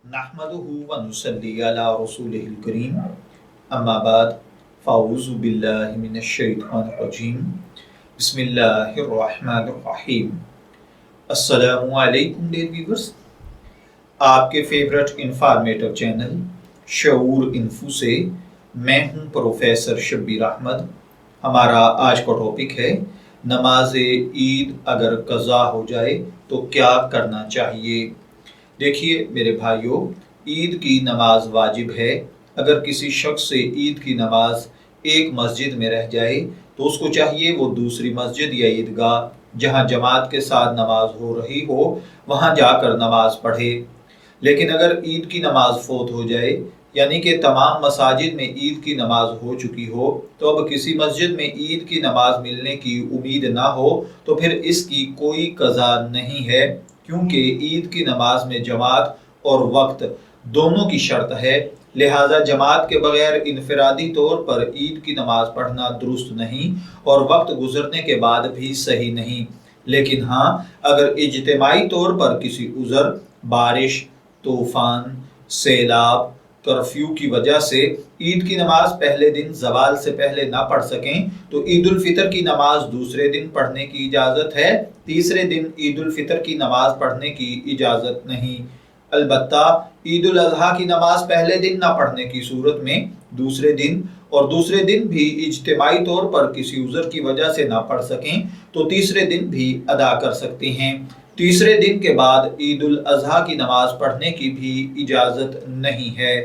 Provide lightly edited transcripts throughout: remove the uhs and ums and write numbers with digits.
नहमदुहु व नुसल्ली अला रसूलिहिल करीम अम्मा बाद फ़अऊज़ु बिल्लाहि मिनश शैतानिर रजीम बिस्मिल्लाहिर रहमानिर रहीम। अस्सलामु अलैकुम डियर व्यूअर्स, आपके फेवरेट इंफॉर्मेटिव चैनल शऊर इन्फो से मैं हूं प्रोफेसर शब्बीर अहमद। हमारा आज का टॉपिक है नमाज ईद अगर कज़ा हो जाए तो क्या करना चाहिए। देखिए मेरे भाइयों, ईद की नमाज वाजिब है। अगर किसी शख्स से ईद की नमाज एक मस्जिद में रह जाए तो उसको चाहिए वो दूसरी मस्जिद या ईदगाह जहां जमात के साथ नमाज हो रही हो वहां जाकर नमाज पढ़े। लेकिन अगर ईद की नमाज फोत हो जाए यानी कि तमाम मसाजिद में ईद की नमाज हो चुकी हो तो अब किसी मस्जिद में ईद की नमाज मिलने की उम्मीद ना हो तो फिर इसकी कोई कज़ा नहीं है, क्योंकि ईद की नमाज में जमात और वक्त दोनों की शर्त है। लिहाजा जमात के बगैर इनफरादी तौर पर ईद की नमाज पढ़ना दुरुस्त नहीं और वक्त गुजरने के बाद भी सही नहीं। लेकिन हाँ, अगर इज्तिमाई तौर पर किसी उज़र, बारिश, तूफान, सैलाब, कर्फ्यू की वजह से ईद की नमाज पहले दिन जवाल से पहले ना पढ़ सकें तो ईद उल फितर की नमाज दूसरे दिन पढ़ने की इजाज़त है, तीसरे दिन ईद उल फितर की नमाज पढ़ने की इजाज़त नहीं। अलबत्ता ईद उल अजहा की नमाज पहले दिन ना पढ़ने की सूरत में दूसरे दिन भी इज्तिमाई तौर पर किसी उज़र की वजह से ना पढ़ सकें तो तीसरे दिन भी अदा कर सकते हैं। तीसरे दिन के बाद ईद उल अजहा की नमाज पढ़ने की भी इजाज़त नहीं है।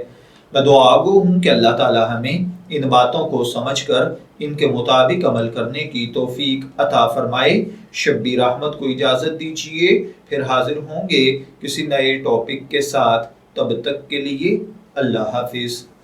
मैं दुआ गो हूँ कि अल्लाह ताला हमें इन बातों को समझकर इनके मुताबिक अमल करने की तौफीक अता फरमाए। शब्बीर अहमद को इजाज़त दीजिए, फिर हाजिर होंगे किसी नए टॉपिक के साथ। तब तक के लिए अल्लाह हाफिज़।